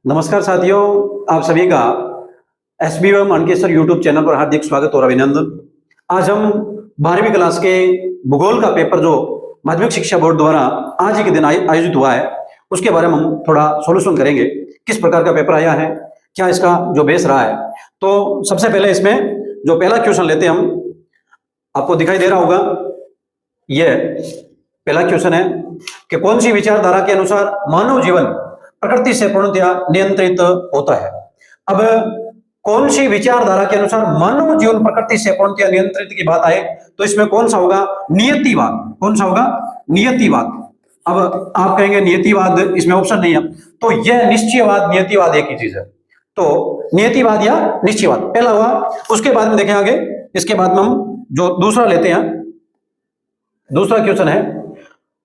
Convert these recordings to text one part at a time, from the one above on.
नमस्कार साथियों, आप सभी का एसबीएम अंकेश्वर यूट्यूब चैनल पर हार्दिक स्वागत और अभिनंदन। आज हम 12वीं क्लास के भूगोल का पेपर जो माध्यमिक शिक्षा बोर्ड द्वारा आज ही के दिन आयोजित हुआ है, उसके बारे में हम थोड़ा सॉल्यूशन करेंगे। किस प्रकार का पेपर आया है, क्या इसका जो बेस रहा है। तो सबसे पहले इसमें जो पहला क्वेश्चन लेते हैं हम, आपको दिखाई दे रहा होगा, यह पहला क्वेश्चन है कि कौन सी विचारधारा के अनुसार मानव जीवन प्रकृति से पूर्णतया नियंत्रित होता है। अब कौन सी विचारधारा के अनुसार मानव जीवन प्रकृति से पूर्णतया नियंत्रित की बात आए तो इसमें कौन सा होगा? नियतिवाद। कौन सा होगा? नियतिवाद। अब आप कहेंगे नियतिवाद, इसमें ऑप्शन नहीं है, तो यह निश्चयवाद नियतिवाद एक ही चीज है। तो नियतिवाद या निश्चयवाद पहला हुआ। उसके बाद में देखें आगे, इसके बाद में हम जो दूसरा लेते हैं, दूसरा क्वेश्चन है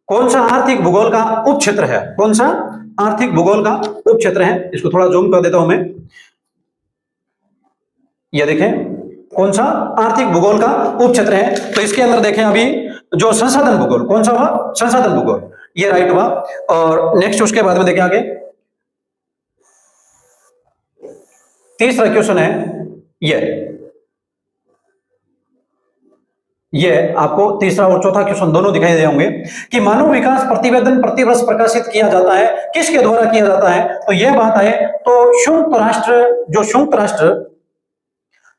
कौन सा आर्थिक भूगोल का उपक्षेत्र है? कौन सा आर्थिक भूगोल का उपक्षेत्र है? इसको थोड़ा जूम कर देता हूं मैं। ये देखें कौन सा आर्थिक भूगोल का उपक्षेत्र है, तो इसके अंदर देखें अभी जो संसाधन भूगोल, कौन सा हुआ? संसाधन भूगोल, ये राइट हुआ। और नेक्स्ट उसके बाद में देखें आगे, तीसरा क्वेश्चन है ये आपको तीसरा और चौथा क्वेश्चन दोनों दिखाई दे होंगे कि मानव विकास प्रतिवेदन प्रतिवर्ष प्रकाशित किया जाता है, किसके द्वारा किया जाता है? तो यह बात है तो संयुक्त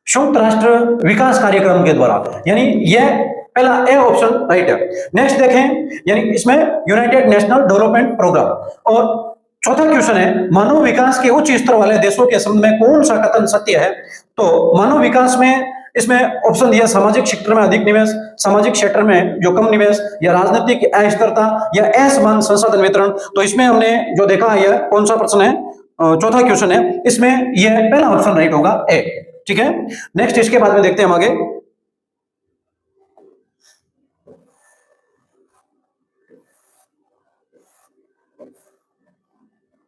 राष्ट्र विकास कार्यक्रम के द्वारा, यानी यह पहला ए ऑप्शन राइट है। नेक्स्ट देखें, यानी इसमें यूनाइटेड नेशनल डेवलपमेंट प्रोग्राम। और चौथा क्वेश्चन है मानव विकास के उच्च स्तर वाले देशों के संबंध में कौन सा कथन सत्य है? तो मानव विकास में इसमें ऑप्शन दिया सामाजिक क्षेत्र में अधिक निवेश, सामाजिक क्षेत्र में जो कम निवेश, या राजनीतिक अस्थिरता, या असमान संसाधन वितरण। तो इसमें हमने जो देखा है यह कौन सा प्रश्न है? चौथा क्वेश्चन है, इसमें यह पहला ऑप्शन राइट होगा, ए। ठीक है, नेक्स्ट इसके बाद में देखते हैं हम आगे।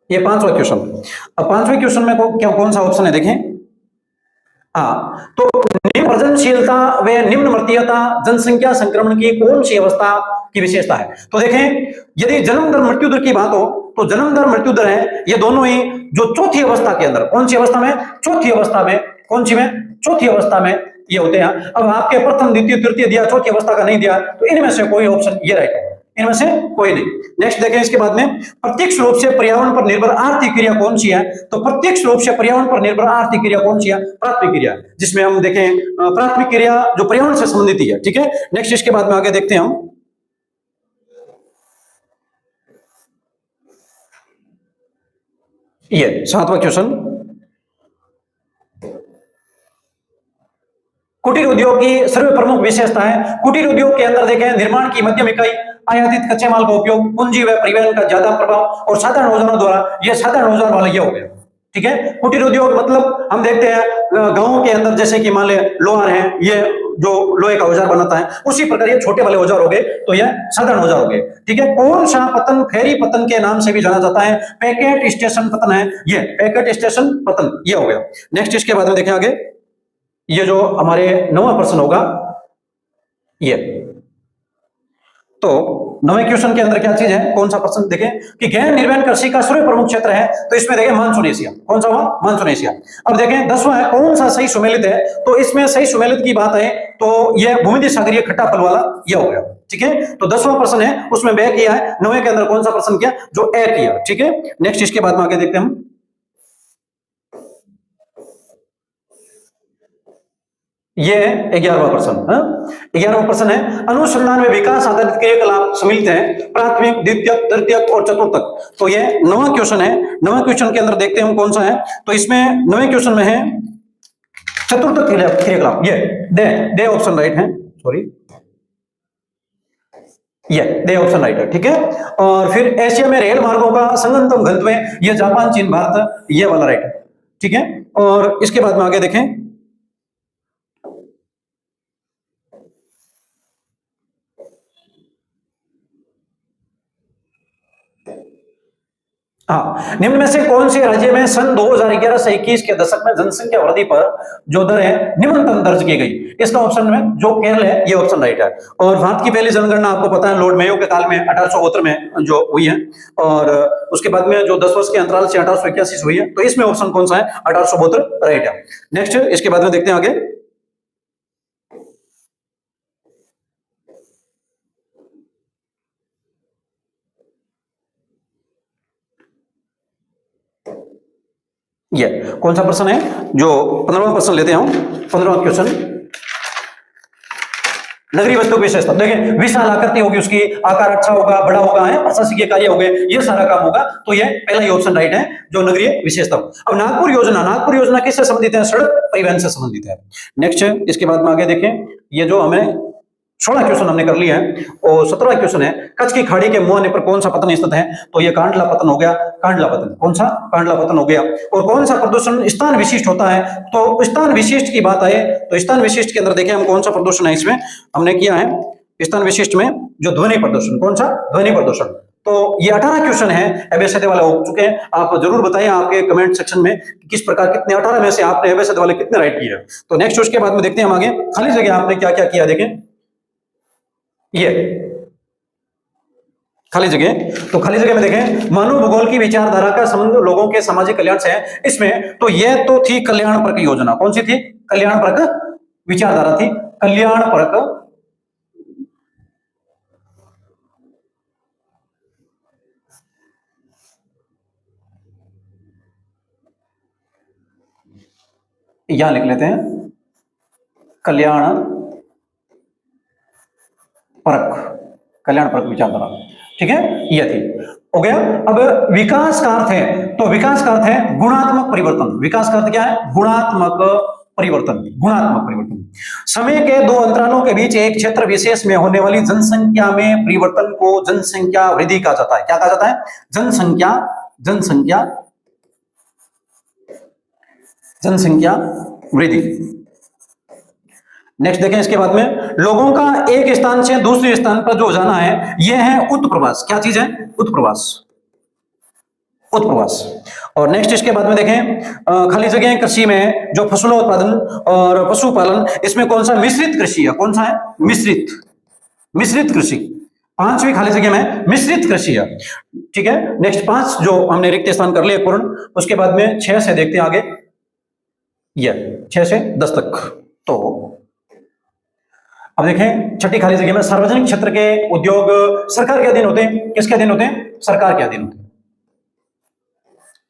ये पांचवा क्वेश्चन। अब पांचवें क्वेश्चन में क्या कौन सा ऑप्शन है देखें। तो निम्न प्रजनशीलता व निम्न मृतीयता जनसंख्या संक्रमण की कौन सी अवस्था की विशेषता है? तो देखें, यदि जन्म दर मृत्यु दर की बात हो तो जन्म दर मृत्यु दर है ये दोनों ही जो चौथी अवस्था के अंदर, कौन सी अवस्था में? चौथी अवस्था में। कौन सी में? चौथी अवस्था में ये होते हैं। अब आपके प्रथम द्वितीय तृतीय दिया, चौथी अवस्था का नहीं दिया, तो इनमें से कोई ऑप्शन ये राइट है, इनमें से कोई नहीं। नेक्स्ट देखें इसके बाद में, प्रत्यक्ष रूप से पर्यावरण पर निर्भर आर्थिक क्रिया कौन सी है? तो प्रत्यक्ष रूप से पर्यावरण पर निर्भर आर्थिक क्रिया कौन सी है? प्राथमिक क्रिया, जिसमें हम देखें प्राथमिक क्रिया जो पर्यावरण से संबंधित है। ठीक है, नेक्स्ट इसके बाद में आगे देखते हैं हम, ये सातवां क्वेश्चन, कुटीर उद्योग की सर्व प्रमुख विशेषता है। कुटीर उद्योग के अंदर देखें निर्माण की मध्यम इकाई, आयातित कच्चे माल का उपयोग, पूंजी व परिवहन का ज्यादा प्रभाव, और साधारण औजारों द्वारा, ये साधारण औजार वाला ये हो गया। ठीक है, कुटीर उद्योग मतलब हम देखते हैं गांवों के अंदर जैसे कि मान ले लोहार है, ये जो लोहे का औजार बनाता है, उसी प्रकार ये छोटे वाले औजार हो गए, तो ये साधारण औजार हो गए। ठीक है, कौन सा पतन फेरी पतन के नाम से भी जाना जाता है? पैकेट स्टेशन पतन है, ये पैकेट स्टेशन पतन ये हो गया। नेक्स्ट इसके बाद में देखें आगे, ये जो हमारे नौवां प्रश्न होगा ये, तो नवे क्वेश्चन के अंदर क्या चीज है, कौन सा प्रश्न देखें कि गहन निर्वहन कृषि का सर्व प्रमुख क्षेत्र है, तो इसमें देखें मानसून एशिया। कौन सा हुआ? Monsoon Asia. अब देखें 10वां है कौन सा सही सुमेलित है, तो इसमें सही सुमेलित की बात है तो यह भूमध्य सागरीय खट्टा फल वाला यह हो गया। ठीक है, तो 10वां प्रश्न है उसमें बे किया है, नवे के अंदर कौन सा प्रश्न किया? जो ए किया। ठीक है, नेक्स्ट इसके बाद में आगे देखते हैं हम, ये 11वां प्रश्न। 11वां प्रश्न है अनुसंधान में विकास आधारित क्रियाकलाप सम्मिलित है, प्राथमिक, द्वितीयक, तृतीयक और चतुर्थक। तो ये नवा क्वेश्चन है। नवा क्वेश्चन के अंदर देखते हैं हम कौन सा है, तो इसमें नवे क्वेश्चन में है चतुर्थक क्रियाकलाप, ये दे ऑप्शन राइट है, सॉरी ये दे ऑप्शन राइट है। ठीक है, और फिर एशिया में रेल मार्गों का संगमतम घनत्व, ये जापान, चीन, भारत, ये वाला राइट है। ठीक है, और इसके बाद में आगे देखें, हाँ, निम्न में से कौन से राज्य में सन 2011 से 21 के दशक में जनसंख्या वृद्धि पर जो दर है निम्नतम दर्ज की गई? इसका ऑप्शन में जो केरल है ये ऑप्शन राइट है। और भारत की पहली जनगणना आपको पता है लॉर्ड मेयो के काल में 1872 में जो हुई है, और उसके बाद में जो 10 वर्ष के अंतराल से 1881 से हुई है। तो इसमें ऑप्शन कौन सा है? 1872 राइट है। नेक्स्ट इसके बाद में देखते हैं आगे। ये कौन सा प्रश्न है? जो 15वां प्रश्न लेते हैं हम। 15वां क्वेश्चन, नगरीय वस्तु की विशेषता। देखिए विशाल आकृति होगी उसकी, आकार अच्छा होगा, बड़ा होगा, है प्रशासकीय कार्य हो गए, ये सारा काम होगा। तो ये पहला ही ऑप्शन राइट है, जो नगरीय विशेषता। अब नागपुर योजना, नागपुर योजना किससे संबंधित है? सड़क परिवहन से संबंधित है। नेक्स्ट इसके बाद में आगे देखें, ये जो हमें 16 क्वेश्चन हमने कर लिया है, और 17वां क्वेश्चन है कच्छ की खाड़ी के मुहाने पर कौन सा पतन स्थित है? तो ये कांडला पतन हो गया। कांडला पतन, कौन सा? कांडला पतन हो गया। और कौन सा प्रदूषण स्थान विशिष्ट होता है? तो स्थान विशिष्ट की बात आए तो स्थान विशिष्ट के अंदर देखें हम कौन सा प्रदूषण है इसमें हमने किया है। स्थान विशिष्ट में जो ध्वनि प्रदूषण, कौन सा? ध्वनि प्रदूषण। तो ये 18 क्वेश्चन है एबीसीडी वाले हो चुके हैं। आप जरूर बताइए आपके कमेंट सेक्शन में किस प्रकार कितने 18 में से आपने एबीसीडी वाले कितने राइट किए। तो नेक्स्ट उसके बाद में देखते हैं हम आगे, खाली जगह आपने क्या क्या किया। देखें ये खाली जगह, तो खाली जगह में देखें मानव भूगोल की विचारधारा का संबंध लोगों के सामाजिक कल्याण से है। इसमें तो ये तो थी कल्याण परक योजना। कौन सी थी? कल्याण परक विचारधारा थी। कल्याण परक यहां लिख लेते हैं, कल्याण परक, कल्याण परक विचारधारा। ठीक है, यह थी, हो गया। अब विकास का अर्थ है, तो विकास का अर्थ है गुणात्मक परिवर्तन। विकास का अर्थ क्या है? गुणात्मक परिवर्तन। गुणात्मक परिवर्तन समय के दो अंतरालों के बीच एक क्षेत्र विशेष में होने वाली जनसंख्या में परिवर्तन को जनसंख्या वृद्धि कहा जाता है। क्या कहा जाता है? जनसंख्या, जनसंख्या, जनसंख्या वृद्धि। नेक्स्ट देखें इसके बाद में, लोगों का एक स्थान से दूसरे स्थान पर जो जाना है यह है उत्प्रवास। क्या चीज है? उत्प्रवास, उत्प्रवास। और नेक्स्ट इसके बाद में देखें खाली जगह कृषि में जो फसलों उत्पादन और पशुपालन, इसमें कौन सा? मिश्रित कृषि है। कौन सा है? मिश्रित, मिश्रित कृषि। 5वीं खाली जगह में मिश्रित कृषि है। ठीक है, नेक्स्ट 5 जो हमने रिक्त स्थान कर लिए पूर्ण। उसके बाद में 6 से देखते हैं आगे, यह 6 से 10 तक। तो अब देखें छठी खाली जगह में सार्वजनिक क्षेत्र के उद्योग सरकार के अधीन होते हैं। किसके अधीन होते हैं? सरकार के अधीन होते हैं,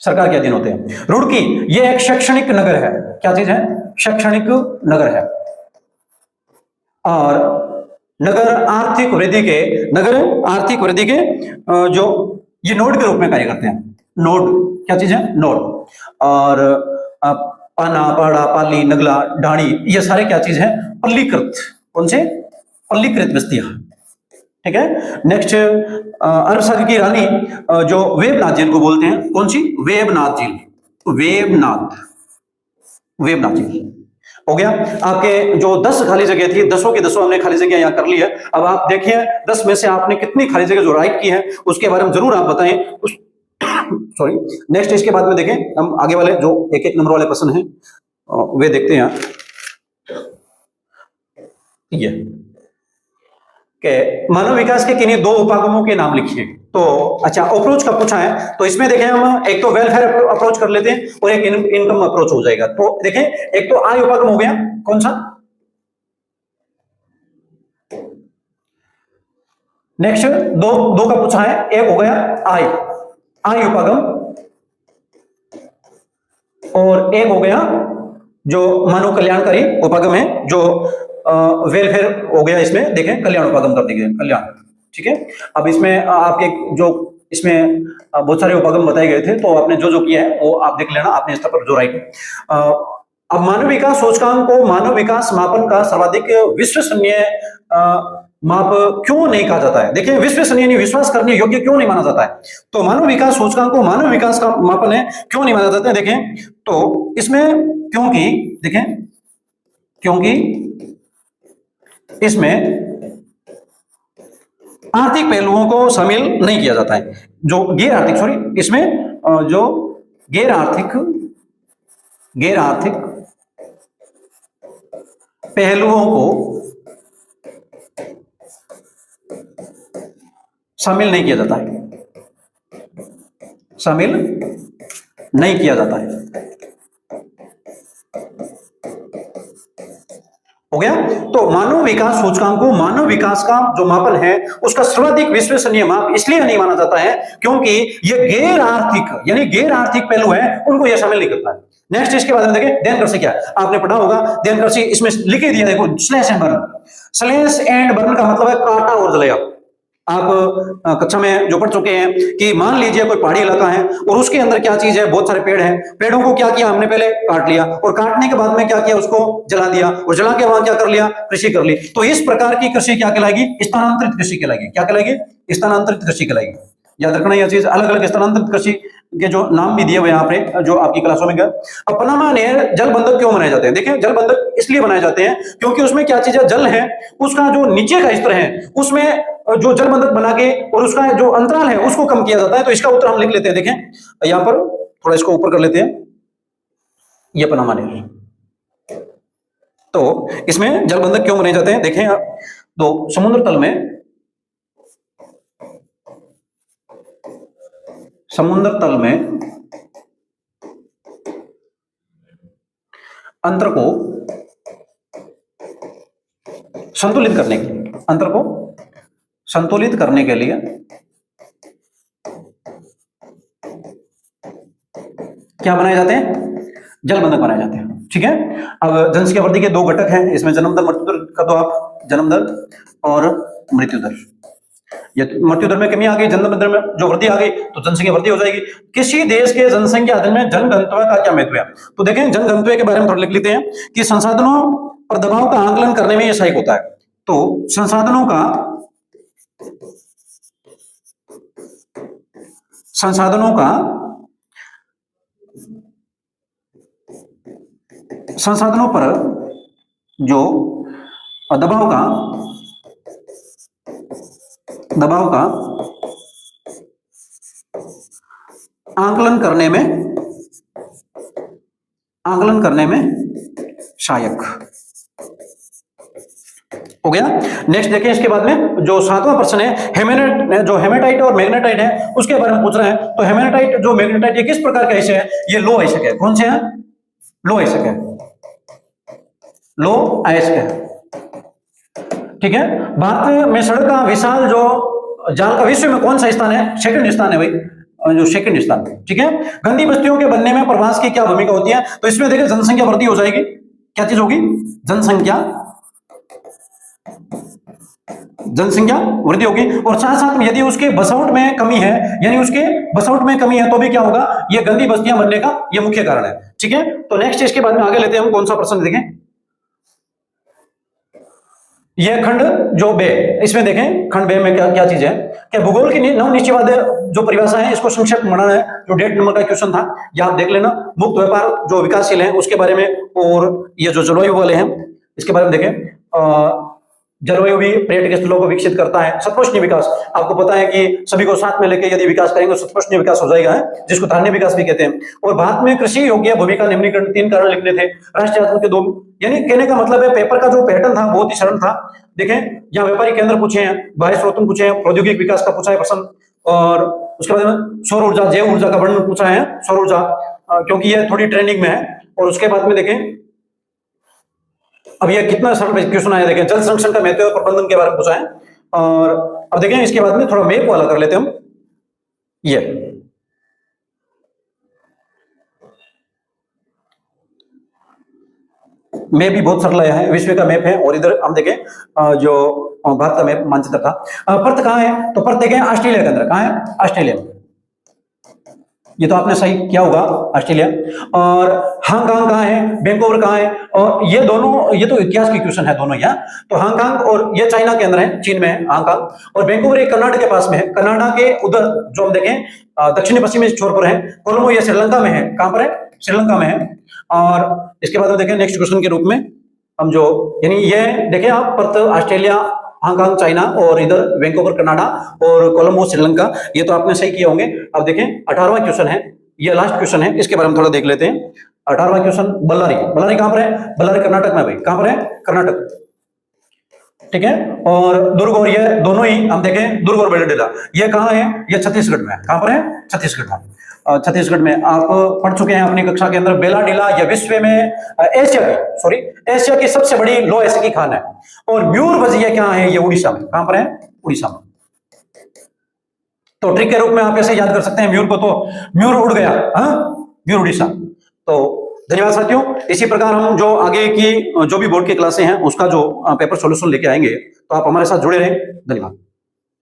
सरकार के अधीन होते हैं। रुड़की ये एक शैक्षणिक नगर है। क्या चीज है? शैक्षणिक नगर है। और नगर आर्थिक वृद्धि के, नगर आर्थिक वृद्धि के जो ये नोड के रूप में कार्य करते हैं। नोड, क्या चीज है? नोड। और पाना, पाड़ा, पाली, नगला, ढाणी, ये सारे क्या चीज है? पल्लीकृत। कौन से? पल्लीकृत बस्तियां। ठीक है, नेक्स्ट अरब सागर की रानी जो वेबनाथ झील को बोलते हैं। कौन सी? वेबनाथ झील, वेबनाथ, वेबनाथ झील। हो गया। आपके जो 10 खाली जगह थी, 10 की 10 हमने खाली जगह यहां कर ली है। अब आप देखिए 10 में से आपने कितनी खाली जगह जो राइट की है उसके बारे में जरूर आप बताएं। उस सॉरी, नेक्स्ट इसके बाद में देखें हम आगे वाले जो 1-1 नंबर वाले प्रश्न हैं वे देखते हैं। ये कि मानव विकास के किन्हीं 2 उपागमों के नाम लिखिए। तो अच्छा, अप्रोच का पूछा है, तो इसमें देखें हम एक तो वेलफेयर अप्रोच कर लेते हैं और एक इनकम अप्रोच हो जाएगा। तो देखें एक तो आय उपागम हो गया। कौन सा? नेक्स्ट दो का पूछा है, एक हो गया आय, आय उपागम, और एक हो गया जो मानव कल्याणकारी उपागम है, जो वेलफेयर हो गया। इसमें देखें कल्याण उपागम कर दिए, कल्याण। ठीक है, अब इसमें आपके जो इसमें बहुत सारे उपागम बताए गए थे, तो आपने जो जो किया है वो आप देख लेना अपने स्तर पर जो राइट। अब मानव विकास सूचकांक को मानव विकास मापन का सर्वाधिक विश्वसनीय माप क्यों नहीं कहा जाता है? देखिए विश्वसनीय नहीं, विश्वास करने योग्य क्यों नहीं माना जाता है? तो मानव विकास सूचकांक को मानव विकास का मापन है क्यों नहीं माना जाता है? देखें तो इसमें क्योंकि देखें, क्योंकि इसमें आर्थिक पहलुओं को शामिल नहीं किया जाता है। जो गैर आर्थिक, सॉरी, इसमें जो गैर आर्थिक पहलुओं को शामिल नहीं किया जाता है। हो गया। तो मानव विकास सूचकांक को, मानव विकास का जो मापन है उसका सर्वाधिक विश्वसनीय माप इसलिए नहीं माना जाता है क्योंकि ये गैर आर्थिक पहलू है, उनको यह शामिल नहीं करता है। नेक्स्ट इसके बाद में देखें ध्यान कृषि क्या है, आपने पढ़ा होगा ध्यान कृषि, इसमें लिख ही दिया देखो, स्लैश एंड बर्न का मतलब है काटा और जलाया। आप कक्षा में जो पढ़ चुके हैं कि मान लीजिए कोई पहाड़ी इलाका है और उसके अंदर क्या चीज है, बहुत सारे पेड़ हैं, पेड़ों को क्या किया हमने, पहले काट लिया और काटने के बाद में क्या किया, उसको जला दिया और जला के वहां क्या कर लिया, कृषि कर ली। तो इस प्रकार की कृषि क्या कहलाएगी, स्थानांतरित कृषि कहलाएगी। क्या कहलाएगी, स्थानांतरित कृषि कहलाएगी। याद रखना यह चीज, अलग अलग स्थानांतरित कृषि के जो नाम भी दिए हुए यहाँ पे जो आपकी क्लासों में गए। अब पनामा नहर जल बंधक क्यों बनाए जाते हैं, देखिए जल बंधक इसलिए बनाए जाते हैं क्योंकि उसमें क्या चीज है, जल है, उसका जो नीचे का स्तर है उसमें जो जल बंधक बना के और उसका जो अंतराल है उसको कम किया जाता है। तो इसका उत्तर हम लिख लेते हैं, देखें यहां पर थोड़ा इसको ऊपर कर लेते हैं, ये पनामा नहर। तो इसमें जल बंधक क्यों बनाए जाते हैं, देखें आप, तो समुद्र तल में अंतर को संतुलित करने के लिए क्या बनाए जाते हैं, जल बंधक बनाए जाते हैं। ठीक है। अब जनसंख्या वृद्धि के दो घटक हैं इसमें, जन्म दर मृत्यु दर का, तो आप जन्म दर और मृत्यु दर। ये मृत्यु दर में कमी आ गई, जन्म दर में जो वृद्धि आ गई तो जनसंख्या वृद्धि हो जाएगी। किसी देश के जनसंख्या अध्ययन में जनघनत्व का क्या महत्व है, तो देखें जनघनत्व के बारे में थोड़ा लिख लेते हैं कि संसाधनों पर दबाव का आंकलन करने में यह सहायक होता है। तो संसाधनों पर जो दबाव का आंकलन करने में सहायक हो गया। नेक्स्ट देखें इसके बाद में जो 7वां प्रश्न है, जो हेमेटाइट और मैग्नेटाइट है उसके बारे में पूछ रहे हैं। तो हेमेटाइट जो मैग्नेटाइट ये किस प्रकार का आयस्क है, ये लो आयस्क है। कौन से है, लो आयस्क है। ठीक है। भारत में सड़क का विशाल जो जाल का विश्व में कौन सा स्थान है, सेकंड स्थान है भाई, जो सेकंड स्थान। ठीक है। गंदी बस्तियों के बनने में प्रवास की क्या भूमिका होती है, तो इसमें देखिए जनसंख्या वृद्धि हो जाएगी। क्या चीज होगी, जनसंख्या वृद्धि होगी। और साथ साथ में यदि उसके बसौट में कमी है, तो भी क्या होगा, ये गंदी बस्तियां बनने का ये मुख्य कारण है। ठीक है। तो नेक्स्ट इसके बाद में आगे लेते हैं हम, कौन सा प्रश्न देखें, यह खंड जो बे, इसमें देखें खंड बे में क्या चीज है, क्या भूगोल की नवनिश्चयवाद जो परिभाषा है इसको संक्षेप में बनाना है, जो 1.5 नंबर का क्वेश्चन था, या आप देख लेना। मुक्त व्यापार जो विकासशील है उसके बारे में, और ये जो जलवायु वाले हैं इसके बारे में देखें। जलवायु भी पर्यटक स्थलों को विकसित करता है। सतपोषणीय विकास, आपको पता है कि सभी को साथ में लेकर यदि विकास करेंगे तो सतपोषणीय विकास हो जाएगा, है जिसको धान्य विकास भी कहते हैं। और भारत में कृषि योग्य भूमिका निम्नलिखित 3 कारण लिखने थे। राष्ट्रीय आत्म के 2, यानी कहने का मतलब है पेपर का जो पैटर्न था बहुत ही सरल था। देखें यहाँ व्यापारिक केंद्र पूछे हैं, बाह्य स्रोतों पूछे हैं, प्रौद्योगिक विकास का पूछा है प्रश्न, और उसके बाद में सौर ऊर्जा, जैव ऊर्जा का वर्णन पूछा है, सौर ऊर्जा क्योंकि यह थोड़ी ट्रेंडिंग में है। और उसके बाद में देखें अब यह कितना सरल क्वेश्चन आया, देखें जल संरक्षण का महत्व और प्रबंधन के बारे में पूछा है। और अब देखें इसके बाद में थोड़ा मैप वाला कर लेते हैं हम। ये मैप भी बहुत सरल है, विश्व का मैप है। और इधर हम देखें जो भारत का मैप मानचित्र था। पर्थ कहाँ है, तो पर्थ देखें ऑस्ट्रेलिया के अंदर। कहाँ है, ऑस्ट्रेलिया। ये तो आपने सही किया होगा, ऑस्ट्रेलिया। और हांगकांग कहाँ है, बैंकोवर कहाँ है, और ये दोनों, ये तो इतिहास की क्वेश्चन है दोनों यहाँ। तो हांगकांग और ये चाइना के अंदर है, चीन में है हांगकांग। और बैंकोवर एक कर्नाटक के पास में है, कनाडा के उधर जो हम देखें दक्षिणी पश्चिमी छोर पर है। कोलंबो ये श्रीलंका में है, कहां पर है, श्रीलंका में है। और इसके बाद हम देखें नेक्स्ट क्वेश्चन के रूप में हम जो, यानी ये देखें आप पर्थ ऑस्ट्रेलिया हांगकांग चाइना, और इधर वैंकूवर कनाडा, और कोलंबो श्रीलंका। ये तो आपने सही किए होंगे। अब देखें 18वां क्वेश्चन है, ये लास्ट क्वेश्चन है, इसके बारे में थोड़ा देख लेते हैं। 18वां क्वेश्चन, बल्लारी। बल्लारी कहां पर है? बल्लारी कर्नाटक में भाई, कहां पर है? कर्नाटक, ठीक है। और दुर्ग, और ये दोनों ही हम देखें, दुर्ग और बल्लाडेला, ये कहां है? ये छत्तीसगढ़ में है। कहां पर है? छत्तीसगढ़ में। छत्तीसगढ़ में आप पढ़ चुके हैं अपनी कक्षा के अंदर, बेलाडीला ये विश्व में एशिया की सबसे बड़ी लो एसिड की खान है। और मयूरभंज ये क्या है? ये उड़ीसा में। कहां पर है? उड़ीसा में। तो ट्रिक के रूप में आप ऐसे याद कर सकते हैं, मयूर को तो मयूर उड़ गया, मयूर उड़ीसा। तो धन्यवाद साथियों। इसी प्रकार हम जो आगे की जो भी बोर्ड की क्लासें हैं उसका जो पेपर सॉल्यूशन लेके आएंगे, तो आप हमारे साथ जुड़े रहें। धन्यवाद।